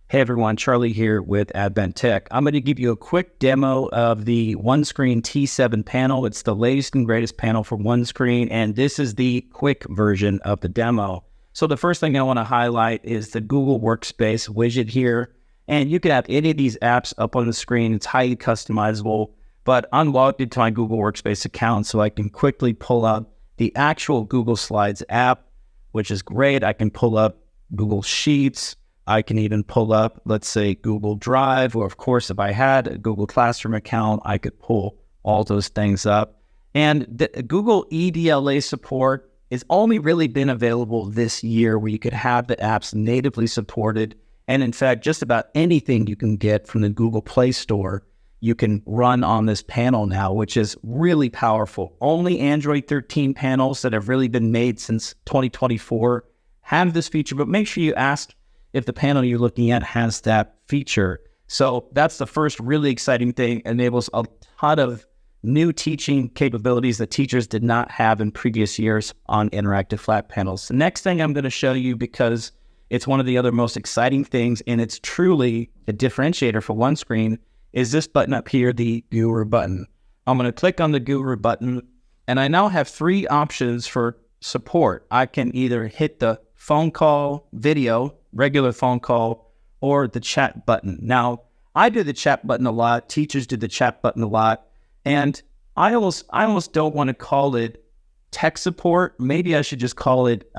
Hey everyone, Charlie here with Advent Tech. I'm going to give you a quick demo of the OneScreen T7 panel. It's the latest and greatest panel for OneScreen, and this is the quick version of the demo. So the first thing I want to highlight is the Google Workspace widget here, and you can have any of these apps up on the screen. It's highly customizable, but I'm logged into my Google Workspace account, so I can quickly pull up the actual Google Slides app, which is great. I can pull up Google Sheets. I can even pull up, let's say, Google Drive, or of course, if I had a Google Classroom account, I could pull all those things up. And the Google EDLA support has only really been available this year, where you could have the apps natively supported. And in fact, just about anything you can get from the Google Play Store, you can run on this panel now, which is really powerful. Only Android 13 panels that have really been made since 2024 have this feature, but make sure you ask if the panel you're looking at has that feature. So that's the first really exciting thing. It enables a ton of new teaching capabilities that teachers did not have in previous years on interactive flat panels. The next thing I'm going to show you, because it's one of the other most exciting things, and it's truly a differentiator for OneScreen, is this button up here, the Guru button. I'm going to click on the Guru button, and I now have three options for support. I can either hit the phone call, video, regular phone call, or the chat button. Now, I do the chat button a lot. Teachers do the chat button a lot. And I almost don't want to call it tech support. Maybe I should just call it,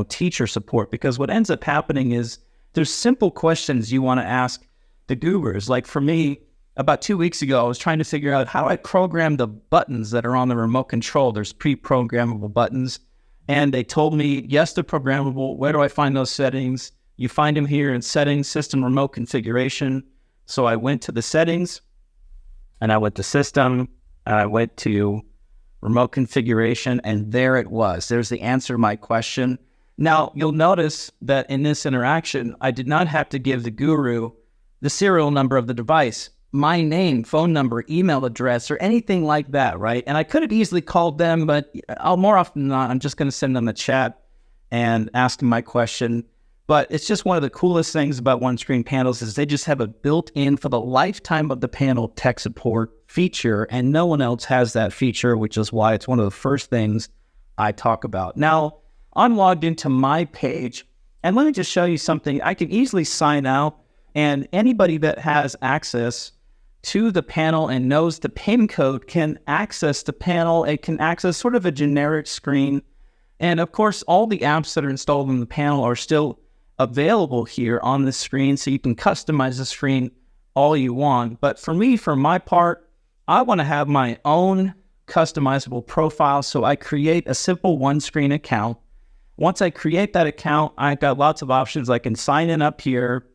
teacher support, because what ends up happening is there's simple questions you want to ask the gurus. Like for me, about 2 weeks ago, I was trying to figure out how I program the buttons that are on the remote control. There's pre-programmable buttons. And they told me, yes, they're programmable. Where do I find those settings? You find them here in Settings, System Remote Configuration. So I went to the Settings, and I went to System, and I went to Remote Configuration, and there it was. There's the answer to my question. Now, you'll notice that in this interaction, I did not have to give the guru the serial number of the device, my name, phone number, email address, or anything like that, right? And I could have easily called them, but more often than not, I'm just going to send them a chat and ask them my question. But it's just one of the coolest things about OneScreen panels is they just have a built-in for the lifetime of the panel tech support feature, and no one else has that feature, which is why it's one of the first things I talk about. Now, I'm logged into my page, and let me just show you something. I can easily sign out, and anybody that has access to the panel and knows the PIN code can access the panel. It can access sort of a generic screen. And of course, all the apps that are installed on the panel are still available here on the screen, so you can customize the screen all you want. But for me, for my part, I want to have my own customizable profile, so I create a simple OneScreen account. Once I create that account, I've got lots of options. I can sign in up here,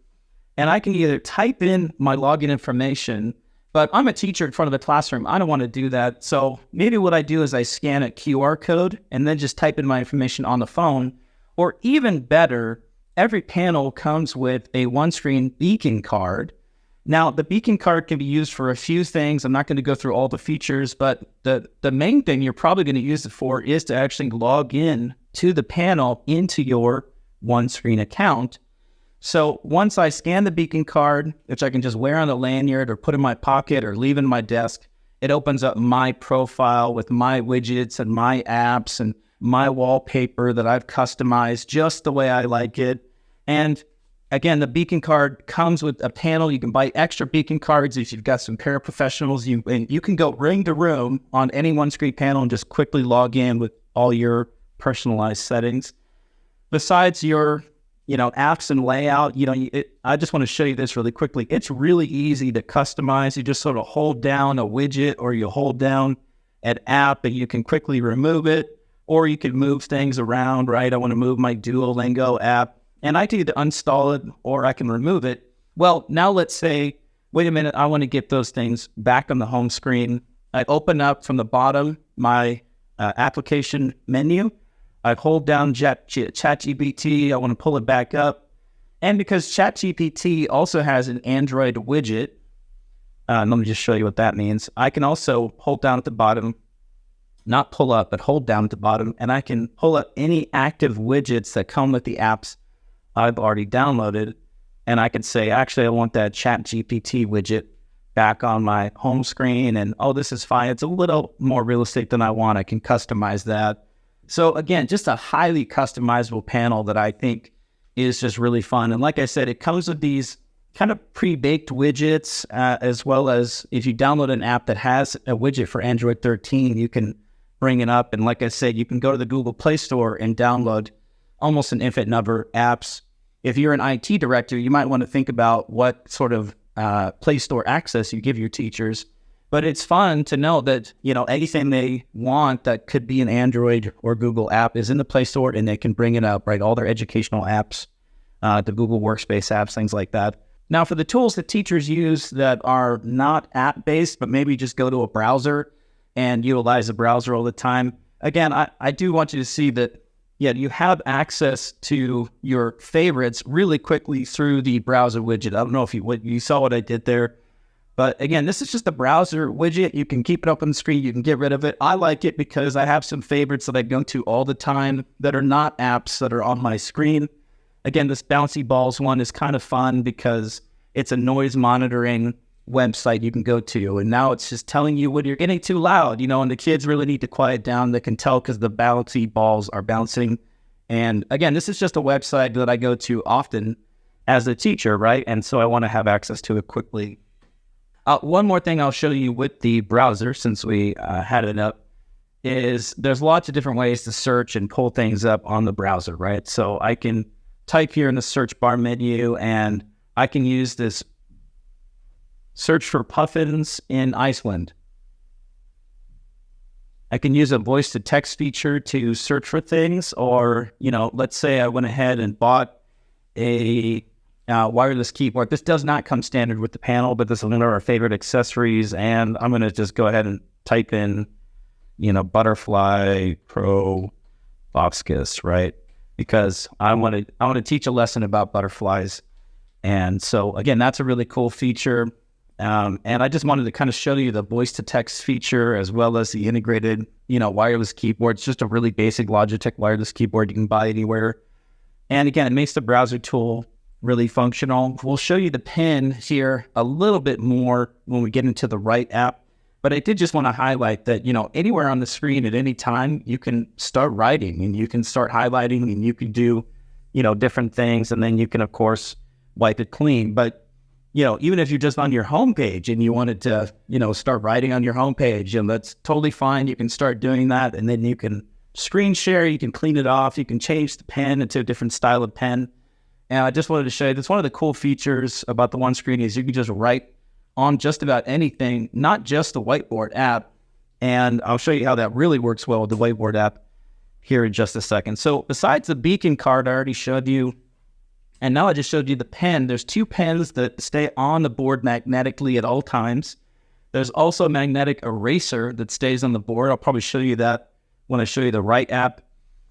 and I can either type in my login information, but I'm a teacher in front of the classroom. I don't want to do that. So maybe what I do is I scan a QR code and then just type in my information on the phone. Or even better, every panel comes with a OneScreen beacon card. Now, the beacon card can be used for a few things. I'm not going to go through all the features, but the main thing you're probably going to use it for is to actually log in to the panel into your OneScreen account. So once I scan the beacon card, which I can just wear on a lanyard or put in my pocket or leave in my desk, it opens up my profile with my widgets and my apps and my wallpaper that I've customized just the way I like it. And again, the beacon card comes with a panel. You can buy extra beacon cards if you've got some paraprofessionals. You can go ring to room on any OneScreen panel and just quickly log in with all your personalized settings. Besides your apps and layout, I just want to show you this really quickly. It's really easy to customize. You just sort of hold down a widget, or you hold down an app and you can quickly remove it, or you can move things around, right? I want to move my Duolingo app, and I can either uninstall it or I can remove it. Well, now let's say, wait a minute, I want to get those things back on the home screen. I open up from the bottom my application menu. I hold down ChatGPT. I want to pull it back up. And because ChatGPT also has an Android widget, let me just show you what that means. I can also hold down at the bottom, not pull up, but hold down at the bottom, and I can pull up any active widgets that come with the apps I've already downloaded. and I can say, actually, I want that Chat GPT widget back on my home screen, and oh, this is fine. It's a little more real estate than I want. I can customize that. So again, just a highly customizable panel that I think is just really fun. And like I said, it comes with these kind of pre-baked widgets, as well as if you download an app that has a widget for Android 13, you can bring it up. And like I said, you can go to the Google Play Store and download almost an infinite number of apps. If you're an IT director, you might want to think about what sort of Play Store access you give your teachers. But it's fun to know that, anything they want that could be an Android or Google app is in the Play Store, and they can bring it up, right? All their educational apps, the Google Workspace apps, things like that. Now, for the tools that teachers use that are not app-based, but maybe just go to a browser and utilize the browser all the time, again, I do want you to see that, you have access to your favorites really quickly through the browser widget. I don't know if you saw what I did there. But again, this is just a browser widget. You can keep it up on the screen. You can get rid of it. I like it because I have some favorites that I go to all the time that are not apps that are on my screen. Again, this Bouncy Balls one is kind of fun because it's a noise monitoring website you can go to. And now it's just telling you when you're getting too loud, and the kids really need to quiet down. They can tell because the bouncy balls are bouncing. And again, this is just a website that I go to often as a teacher, right? And so I want to have access to it quickly. One more thing I'll show you with the browser, since we had it up, is there's lots of different ways to search and pull things up on the browser, right? So I can type here in the search bar menu, and I can use this search for puffins in Iceland. I can use a voice-to-text feature to search for things, or, let's say I went ahead and bought a wireless keyboard. This does not come standard with the panel, but this is one of our favorite accessories. And I'm going to just go ahead and type in, Butterfly Pro Foxkiss, right? Because I want to teach a lesson about butterflies. And so again, that's a really cool feature. And I just wanted to kind of show you the voice to text feature as well as the integrated, wireless keyboard. It's just a really basic Logitech wireless keyboard you can buy anywhere. And again, it makes the browser tool really functional. We'll show you the pen here a little bit more when we get into the Write app, but I did just want to highlight that, anywhere on the screen at any time, you can start writing and you can start highlighting and you can do, different things. And then you can, of course, wipe it clean. But, even if you're just on your home page and you wanted to, start writing on your home page, that's totally fine. You can start doing that. And then you can screen share, you can clean it off, you can change the pen into a different style of pen. And I just wanted to show you, that's one of the cool features about the OneScreen is you can just write on just about anything, not just the Whiteboard app. And I'll show you how that really works well with the Whiteboard app here in just a second. So besides the beacon card I already showed you, and now I just showed you the pen, there's two pens that stay on the board magnetically at all times. There's also a magnetic eraser that stays on the board. I'll probably show you that when I show you the Write app.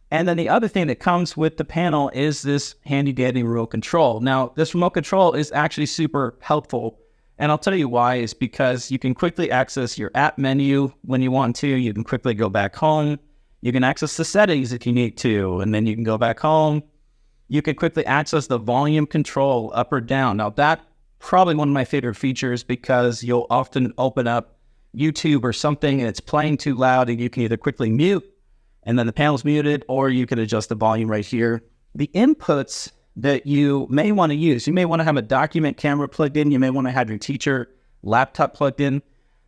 And then the other thing that comes with the panel is this handy dandy remote control. Now, this remote control is actually super helpful. And I'll tell you why, is because you can quickly access your app menu when you want to. You can quickly go back home. You can access the settings if you need to, and then you can go back home. You can quickly access the volume control up or down. Now, that's probably one of my favorite features because you'll often open up YouTube or something and it's playing too loud and you can either quickly mute and then the panel's muted, or you can adjust the volume right here. The inputs that you may want to use, you may want to have a document camera plugged in. You may want to have your teacher laptop plugged in.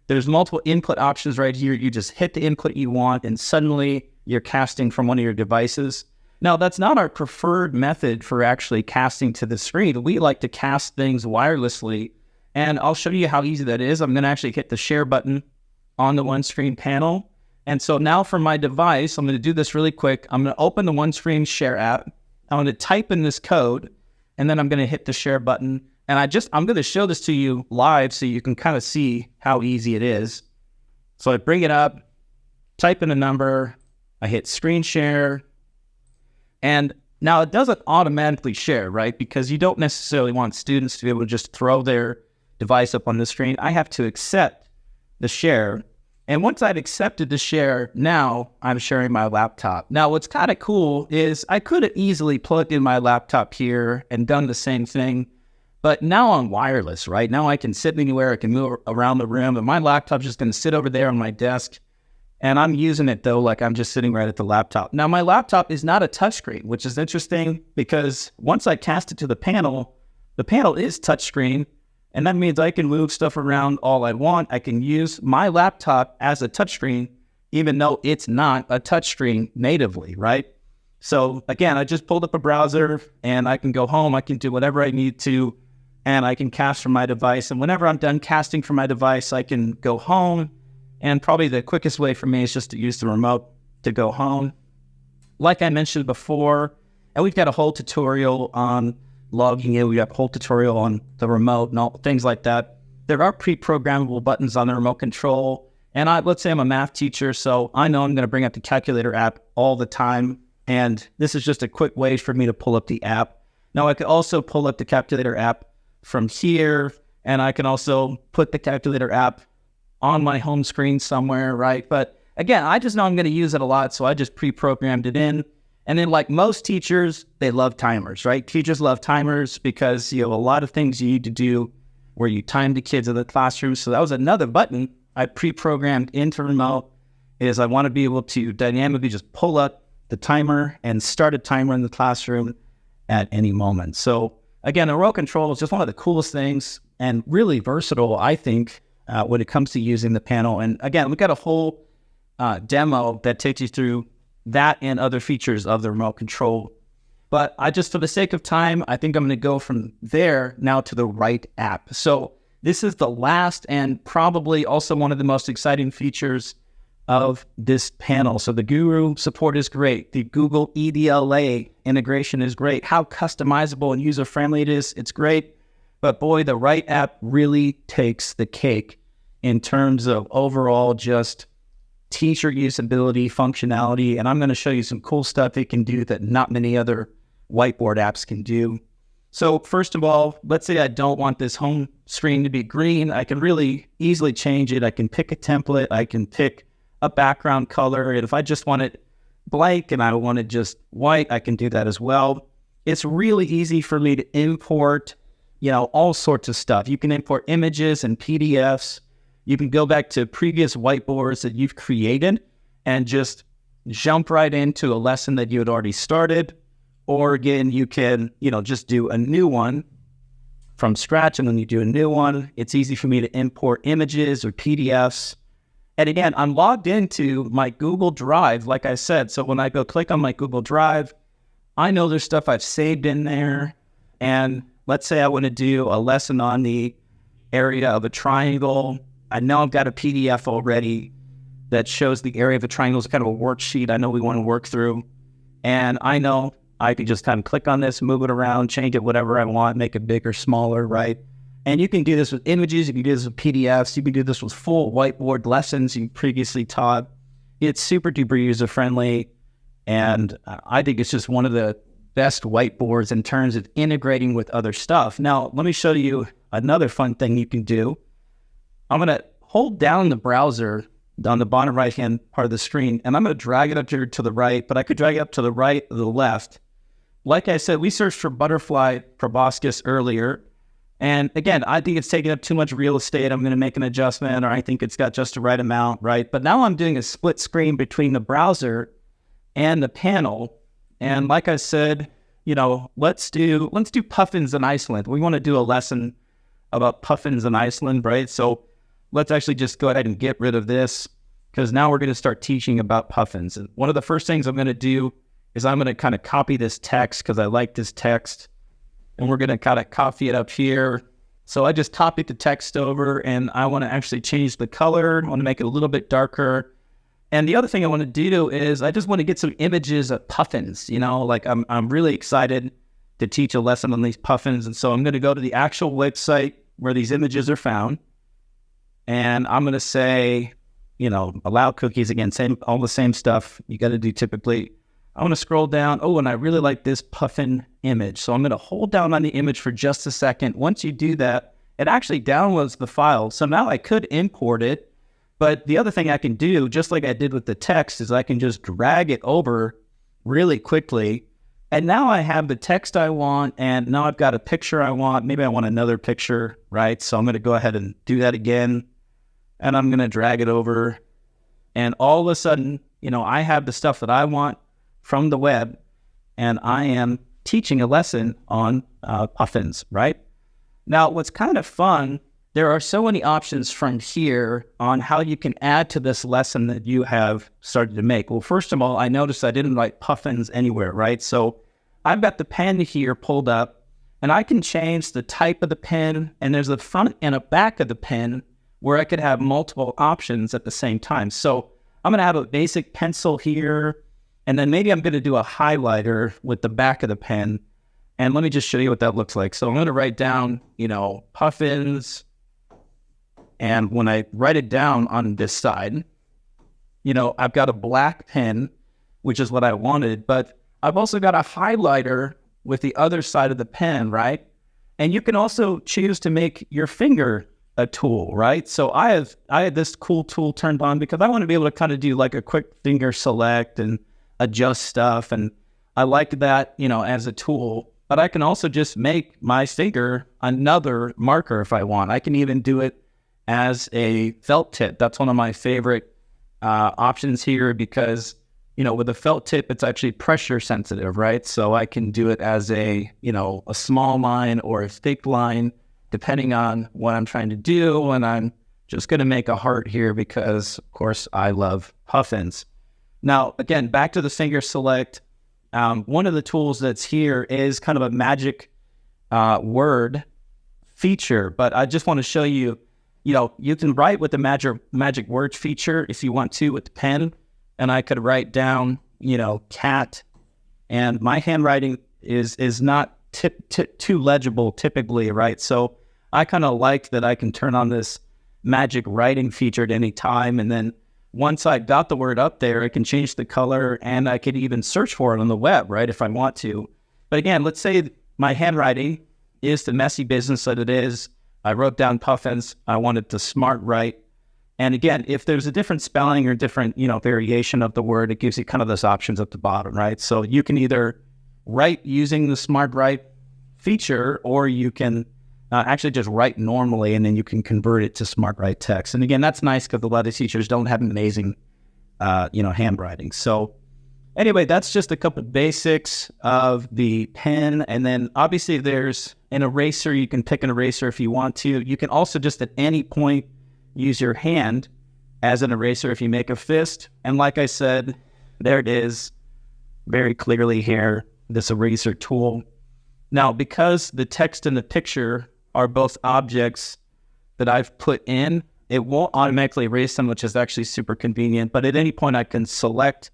There's multiple input options right here. You just hit the input you want and suddenly you're casting from one of your devices. Now, that's not our preferred method for actually casting to the screen. We like to cast things wirelessly, and I'll show you how easy that is. I'm going to actually hit the share button on the OneScreen panel. And so now for my device, I'm going to do this really quick. I'm going to open the OneScreen Share app. I'm going to type in this code, and then I'm going to hit the share button. And I'm going to show this to you live so you can kind of see how easy it is. So I bring it up, type in a number, I hit screen share, and now it doesn't automatically share, right? Because you don't necessarily want students to be able to just throw their device up on the screen. I have to accept the share. And once I've accepted the share, now I'm sharing my laptop. Now, what's kind of cool is I could have easily plugged in my laptop here and done the same thing, But now I'm wireless, right? Now I can sit anywhere, I can move around the room, and my laptop's just going to sit over there on my desk. And I'm using it, though, like I'm just sitting right at the laptop. Now, my laptop is not a touchscreen, which is interesting because once I cast it to the panel is touchscreen. And that means I can move stuff around all I want. I can use my laptop as a touchscreen, even though it's not a touchscreen natively, right? So again, I just pulled up a browser and I can go home. I can do whatever I need to, and I can cast from my device. And whenever I'm done casting from my device, I can go home. And probably the quickest way for me is just to use the remote to go home. Like I mentioned before, and we've got a whole tutorial on logging in. We have a whole tutorial on the remote and all things like that. There are pre-programmable buttons on the remote control. And let's say I'm a math teacher, so I know I'm going to bring up the calculator app all the time. And this is just a quick way for me to pull up the app. Now I could also pull up the calculator app from here, and I can also put the calculator app on my home screen somewhere, right? But again, I just know I'm going to use it a lot, so I just pre-programmed it in. And then like most teachers, they love timers, right? Teachers love timers because you have a lot of things you need to do where you time the kids in the classroom. So that was another button I pre-programmed into remote, is I want to be able to dynamically just pull up the timer and start a timer in the classroom at any moment. So again, the remote control is just one of the coolest things and really versatile, I think, when it comes to using the panel. And again, we've got a whole demo that takes you through that and other features of the remote control. But for the sake of time, I think I'm going to go from there now to the Write app. So this is the last and probably also one of the most exciting features of this panel. So the Guru support is great. The Google EDLA integration is great. How customizable and user-friendly it is, it's great. But boy, the Write app really takes the cake in terms of overall just teacher usability, functionality. And I'm going to show you some cool stuff it can do that not many other Whiteboard apps can do. So first of all, let's say I don't want this home screen to be green. I can really easily change it. I can pick a template. I can pick a background color. And if I just want it blank and I want it just white, I can do that as well. It's really easy for me to import, all sorts of stuff. You can import images and PDFs. You can go back to previous whiteboards that you've created and just jump right into a lesson that you had already started. Or again, you can, just do a new one from scratch, and then you do a new one. It's easy for me to import images or PDFs. And again, I'm logged into my Google Drive, like I said. So when I go click on my Google Drive, I know there's stuff I've saved in there. And let's say I want to do a lesson on the area of a triangle. I know I've got a PDF already that shows the area of a triangle. It's kind of a worksheet I know we want to work through. And I know I can just kind of click on this, move it around, change it whatever I want, make it bigger, smaller, right? And you can do this with images, you can do this with PDFs, you can do this with full whiteboard lessons you previously taught. It's super duper user-friendly, and I think it's just one of the best whiteboards in terms of integrating with other stuff. Now, let me show you another fun thing you can do. I'm going to hold down the browser on the bottom right-hand part of the screen, and I'm going to drag it up here to the right, but I could drag it up to the right or the left. Like I said, we searched for butterfly proboscis earlier, and again, I think it's taking up too much real estate. I'm going to make an adjustment, or I think it's got just the right amount, right? But now I'm doing a split screen between the browser and the panel, and like I said, let's do puffins in Iceland. We want to do a lesson about puffins in Iceland, right? So let's actually just go ahead and get rid of this, because now we're going to start teaching about puffins. And one of the first things I'm going to do is I'm going to kind of copy this text because I like this text, and we're going to kind of copy it up here. So I just copied the text over, and I want to actually change the color. I want to make it a little bit darker. And the other thing I want to do is I just want to get some images of puffins. I'm really excited to teach a lesson on these puffins. And so I'm going to go to the actual website where these images are found. And I'm going to say, allow cookies. Again, all the same stuff you got to do typically. I want to scroll down. Oh, and I really like this puffin image. So I'm going to hold down on the image for just a second. Once you do that, it actually downloads the file. So now I could import it. But the other thing I can do, just like I did with the text, is I can just drag it over really quickly And now I have the text I want, and now I've got a picture I want. Maybe I want another picture, right? So I'm going to go ahead and do that again, and I'm going to drag it over. And all of a sudden, I have the stuff that I want from the web, and I am teaching a lesson on puffins, right? Now, what's kind of fun, there are so many options from here on how you can add to this lesson that you have started to make. Well, first of all, I noticed I didn't write puffins anywhere, right? So I've got the pen here pulled up, and I can change the type of the pen, and there's a front and a back of the pen where I could have multiple options at the same time. So I'm going to have a basic pencil here, and then maybe I'm going to do a highlighter with the back of the pen. And let me just show you what that looks like. So I'm going to write down, puffins. And when I write it down on this side, I've got a black pen, which is what I wanted, but I've also got a highlighter with the other side of the pen, right? And you can also choose to make your finger a tool, right? So I had this cool tool turned on because I want to be able to kind of do like a quick finger select and adjust stuff. And I like that, as a tool, but I can also just make my finger another marker if I want. I can even do it as a felt tip. That's one of my favorite options here because, with a felt tip, it's actually pressure sensitive, right? So I can do it as a small line or a thick line, depending on what I'm trying to do. And I'm just going to make a heart here because, of course, I love puffins. Now, again, back to the finger select. One of the tools that's here is kind of a magic word feature, but I just want to show you, you can write with the magic word feature if you want to with the pen, and I could write down, cat, and my handwriting is not too legible typically, right? So I kind of like that I can turn on this magic writing feature at any time, and then once I got the word up there, I can change the color, and I could even search for it on the web, right, if I want to. But again, let's say my handwriting is the messy business that it is. I wrote down puffins. I wanted to smart write. And again, if there's a different spelling or different, variation of the word, it gives you kind of those options at the bottom, right? So you can either write using the smart write feature, or you can actually just write normally, and then you can convert it to smart write text. And again, that's nice because a lot of teachers don't have amazing, handwriting. So anyway, that's just a couple of basics of the pen. And then obviously there's an eraser. You can pick an eraser if you want to. You can also just at any point use your hand as an eraser if you make a fist. And like I said, there it is very clearly here, this eraser tool. Now, because the text and the picture are both objects that I've put in, it won't automatically erase them, which is actually super convenient. But at any point, I can select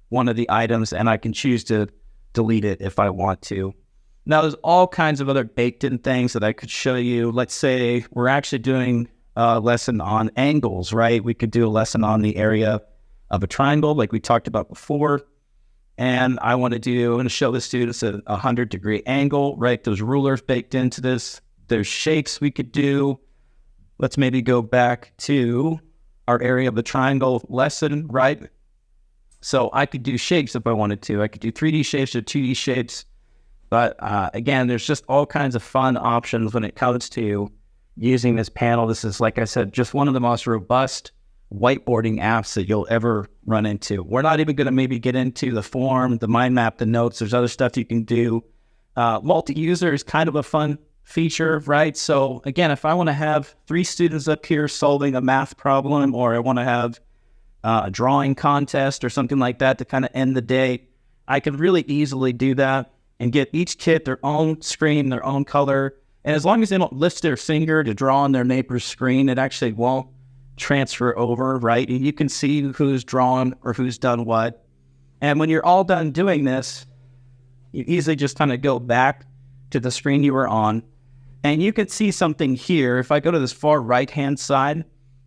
one of the items and I can choose to delete it if I want to. Now, there's all kinds of other baked-in things that I could show you. Let's say we're actually doing a lesson on angles, right? We could do a lesson on the area of a triangle like we talked about before. And I want to show the students a 100-degree angle, right? There's rulers baked into this. There's shapes we could do. Let's maybe go back to our area of the triangle lesson, right? So I could do shapes if I wanted to. I could do 3D shapes or 2D shapes. But again, there's just all kinds of fun options when it comes to using this panel. This is, like I said, just one of the most robust whiteboarding apps that you'll ever run into. We're not even going to maybe get into the form, the mind map, the notes. There's other stuff you can do. MultiUser is kind of a fun feature, right? So again, if I want to have 3 students up here solving a math problem, or I want to have a drawing contest or something like that to kind of end the day, I can really easily do that and get each kid their own screen, their own color. And as long as they don't lift their finger to draw on their neighbor's screen, it actually won't transfer over, right? And you can see who's drawn or who's done what. And when you're all done doing this, you easily just kind of go back to the screen you were on, and you can see something here. If I go to this far right-hand side,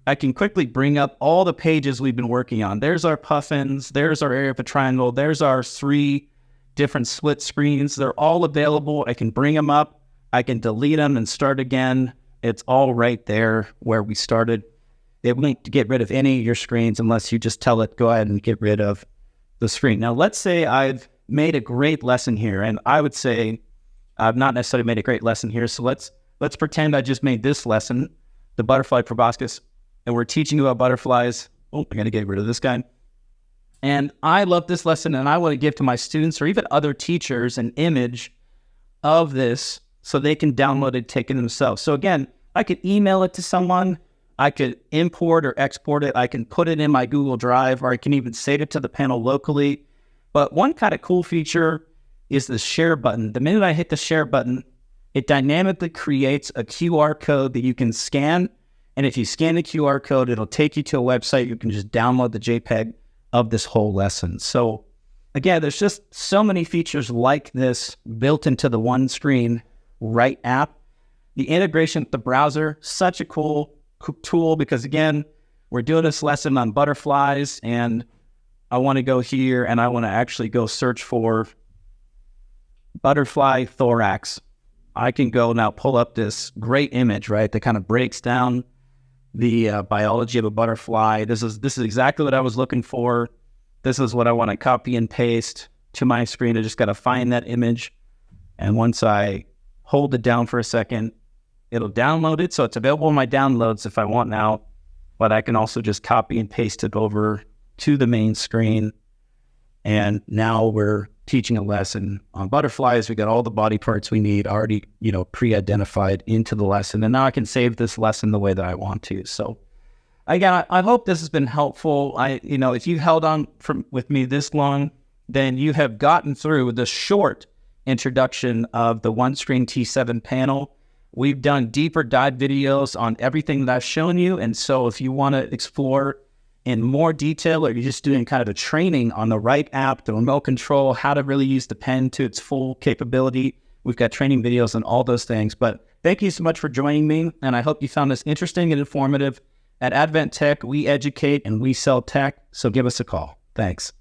I can quickly bring up all the pages we've been working on. There's our puffins, there's our area of a triangle, there's our 3 different split screens. They're all available. I can bring them up, I can delete them and start again. It's all right there where we started. It won't get rid of any of your screens unless you just tell it, go ahead and get rid of the screen. Now, let's say I've made a great lesson here. And I would say I've not necessarily made a great lesson here. So let's pretend I just made this lesson, the butterfly proboscis, and we're teaching about butterflies. Oh, I got to get rid of this guy. And I love this lesson, and I want to give to my students or even other teachers an image of this so they can download it, take it themselves. So again, I could email it to someone. I could import or export it. I can put it in my Google Drive, or I can even save it to the panel locally. But one kind of cool feature is the share button. The minute I hit the share button, it dynamically creates a QR code that you can scan. And if you scan the QR code, it'll take you to a website. You can just download the JPEG of this whole lesson. So again, there's just so many features like this built into the OneScreen Write app. The integration with the browser, such a cool tool, because again, we're doing this lesson on butterflies, and I want to go here and I want to actually go search for butterfly thorax. I can go now pull up this great image, right, that kind of breaks down the biology of a butterfly. This is exactly what I was looking for. This is what I want to copy and paste to my screen. I just got to find that image, and once I hold it down for a second, it'll download it. So it's available in my downloads if I want now, but I can also just copy and paste it over to the main screen. And now we're teaching a lesson on butterflies. We got all the body parts we need already, pre-identified into the lesson. And now I can save this lesson the way that I want to. So again, I hope this has been helpful. If you held on with me this long, then you have gotten through the short introduction of the OneScreen T7 panel. We've done deeper dive videos on everything that I've shown you. And so if you want to explore in more detail, or you're just doing kind of a training on the Write app, the remote control, how to really use the pen to its full capability, we've got training videos on all those things. But thank you so much for joining me, and I hope you found this interesting and informative. At Advent Tech, we educate and we sell tech, so give us a call. Thanks.